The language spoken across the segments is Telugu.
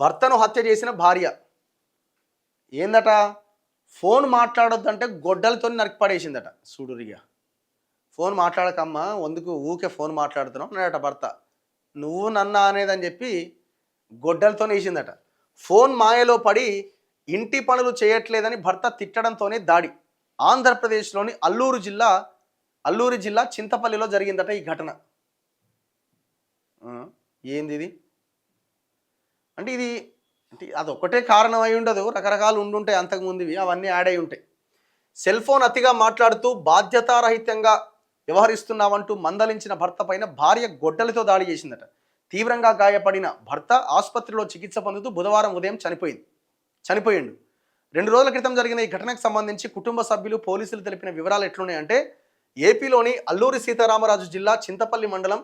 భర్తను హత్య చేసిన భార్య ఏందట, ఫోన్ మాట్లాడొద్దంటే గొడ్డలతో నరికిపడేసిందట. చూడురిగా, ఫోన్ మాట్లాడకమ్మా, ఎందుకు ఊకే ఫోన్ మాట్లాడుతున్నావు అన్నాడట భర్త. నువ్వు నన్నా అనేదని చెప్పి గొడ్డలతో వేసిందట. ఫోన్ మాయలో పడి ఇంటి పనులు చేయట్లేదని భర్త తిట్టడంతోనే దాడి. ఆంధ్రప్రదేశ్లోని అల్లూరు జిల్లా చింతపల్లిలో జరిగిందట ఈ ఘటన. ఏంది ఇది అంటే ఇది అంటే అదొక్కటే కారణం అయి ఉండదు, రకరకాలు ఉండుంటాయి అంతకుముందువి, అవన్నీ యాడ్ అయి ఉంటాయి. సెల్ ఫోన్ అతిగా మాట్లాడుతూ బాధ్యతారహితంగా వ్యవహరిస్తున్నావంటూ మందలించిన భర్త పైన భార్య గొడ్డలితో దాడి చేసిందట. తీవ్రంగా గాయపడిన భర్త ఆసుపత్రిలో చికిత్స పొందుతూ బుధవారం ఉదయం చనిపోయిండు. 2 రోజుల క్రితం జరిగిన ఈ ఘటనకు సంబంధించి కుటుంబ సభ్యులు పోలీసులు తెలిపిన వివరాలు ఎట్లున్నాయంటే, ఏపీలోని అల్లూరి సీతారామరాజు జిల్లా చింతపల్లి మండలం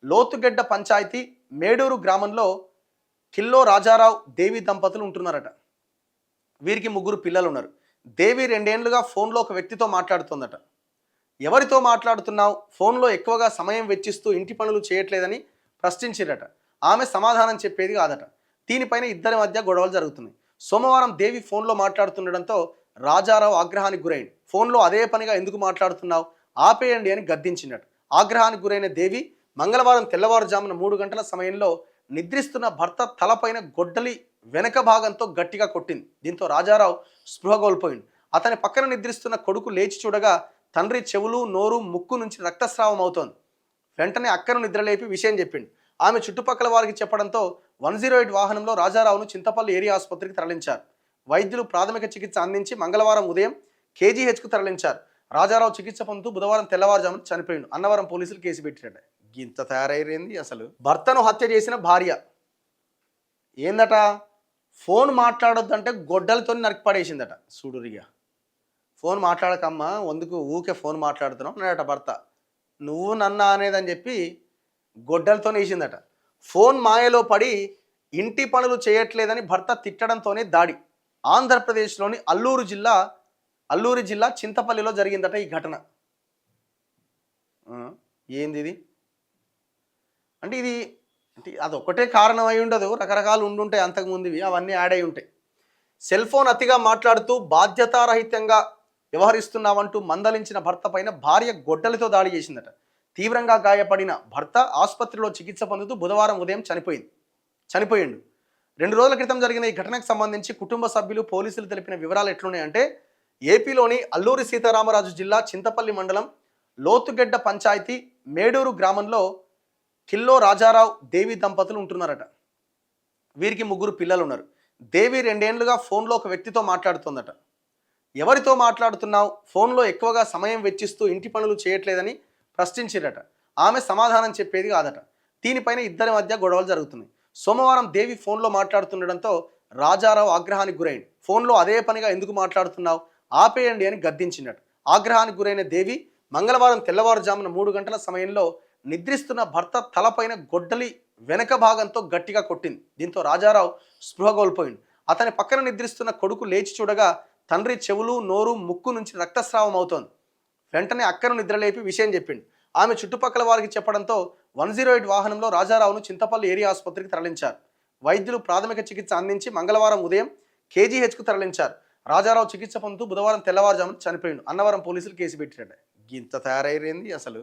లోతుగెడ్డ పంచాయతీ మేడూరు గ్రామంలో కిల్లో రాజారావు దేవి దంపతులు ఉంటున్నారట. వీరికి 3 పిల్లలు ఉన్నారు. దేవి 2 ఏళ్లుగా ఫోన్లో ఒక వ్యక్తితో మాట్లాడుతోందట. ఎవరితో మాట్లాడుతున్నావు, ఫోన్లో ఎక్కువగా సమయం వెచ్చిస్తూ ఇంటి పనులు చేయట్లేదని ప్రశ్నించిరట. ఆమె సమాధానం చెప్పేది కాదట. దీనిపైన ఇద్దరి మధ్య గొడవలు జరుగుతున్నాయి. సోమవారం దేవి ఫోన్లో మాట్లాడుతుండడంతో రాజారావు ఆగ్రహానికి గురైంది. ఫోన్లో అదే పనిగా ఎందుకు మాట్లాడుతున్నావు, ఆపేయండి అని గద్దించినట్టు. ఆగ్రహానికి గురైన దేవి మంగళవారం తెల్లవారుజామున 3 గంటల సమయంలో నిద్రిస్తున్న భర్త తలపైన గొడ్డలి వెనక భాగంతో గట్టిగా కొట్టింది. దీంతో రాజారావు స్పృహ కోల్పోయింది. అతని పక్కన నిద్రిస్తున్న కొడుకు లేచి చూడగా తండ్రి చెవులు, నోరు, ముక్కు నుంచి రక్తస్రావం అవుతోంది. వెంటనే అక్కను నిద్రలేపి విషయం చెప్పింది. ఆమె చుట్టుపక్కల వారికి చెప్పడంతో 108 వాహనంలో రాజారావును చింతపల్లి ఏరియా ఆసుపత్రికి తరలించారు. వైద్యులు ప్రాథమిక చికిత్స అందించి మంగళవారం ఉదయం కేజీహెచ్కు తరలించారు. రాజారావు చికిత్స పొందుతూ బుధవారం తెల్లవారుజామున చనిపోయిండు. అన్నవరం పోలీసులు కేసు పెట్టారట. ఇంత తయారైంది అసలు. భర్తను హత్య చేసిన భార్య ఏందట, ఫోన్ మాట్లాడొద్దంటే గొడ్డలతో నరికిపడేసిందట. చూడురిగా, ఫోన్ మాట్లాడకమ్మా, ఎందుకు ఊకే ఫోన్ మాట్లాడుతున్నావు అన్నాడట భర్త. నువ్వు నన్నా అనేదని చెప్పి గొడ్డలతో వేసిందట. ఫోన్ మాయలో పడి ఇంటి పనులు చేయట్లేదని భర్త తిట్టడంతోనే దాడి. ఆంధ్రప్రదేశ్లోని అల్లూరు జిల్లా చింతపల్లిలో జరిగిందట ఈ ఘటన. ఏంది ఇది అంటే ఇది అంటే అదొక్కటే కారణం అయి ఉండదు, రకరకాలు ఉండుంటాయి అంతకుముందువి, అవన్నీ యాడ్ అయి ఉంటాయి. సెల్ ఫోన్ అతిగా మాట్లాడుతూ బాధ్యతారహితంగా వ్యవహరిస్తున్నావంటూ మందలించిన భర్త పైన భార్య గొడ్డలితో దాడి చేసిందట. తీవ్రంగా గాయపడిన భర్త ఆసుపత్రిలో చికిత్స పొందుతూ బుధవారం ఉదయం చనిపోయిండు. 2 రోజుల క్రితం జరిగిన ఈ ఘటనకు సంబంధించి కుటుంబ సభ్యులు పోలీసులు తెలిపిన వివరాలు ఎట్లున్నాయంటే, ఏపీలోని అల్లూరి సీతారామరాజు జిల్లా చింతపల్లి మండలం లోతుగెడ్డ పంచాయతీ మేడూరు గ్రామంలో కిల్లో రాజారావు దేవి దంపతులు ఉంటున్నారట. వీరికి 3 పిల్లలు ఉన్నారు. దేవి 2 ఏళ్లుగా ఫోన్లో ఒక వ్యక్తితో మాట్లాడుతోందట. ఎవరితో మాట్లాడుతున్నావు, ఫోన్లో ఎక్కువగా సమయం వెచ్చిస్తూ ఇంటి పనులు చేయట్లేదని ప్రశ్నించిరట. ఆమె సమాధానం చెప్పేది కాదట. దీనిపైన ఇద్దరి మధ్య గొడవలు జరుగుతున్నాయి. సోమవారం దేవి ఫోన్లో మాట్లాడుతుండడంతో రాజారావు ఆగ్రహానికి గురైంది. ఫోన్లో అదే పనిగా ఎందుకు మాట్లాడుతున్నావు, ఆపేయండి అని గద్దించినట్టు. ఆగ్రహానికి గురైన దేవి మంగళవారం తెల్లవారుజామున 3 గంటల సమయంలో నిద్రిస్తున్న భర్త తలపైన గొడ్డలి వెనక భాగంతో గట్టిగా కొట్టింది. దీంతో రాజారావు స్పృహ కోల్పోయింది. అతని పక్కన నిద్రిస్తున్న కొడుకు లేచి చూడగా తండ్రి చెవులు, నోరు, ముక్కు నుంచి రక్తస్రావం అవుతోంది. వెంటనే అక్కను నిద్రలేపి విషయం చెప్పింది. ఆమె చుట్టుపక్కల వారికి చెప్పడంతో 108 వాహనంలో రాజారావును చింతపల్లి ఏరియా ఆసుపత్రికి తరలించారు. వైద్యులు ప్రాథమిక చికిత్స అందించి మంగళవారం ఉదయం కేజీహెచ్కు తరలించారు. రాజారావు చికిత్స పొందుతూ బుధవారం తెల్లవారుజామున చనిపోయిండు. అన్నవరం పోలీసులు కేసు పెట్టారట. ఇంత తయారైంది అసలు.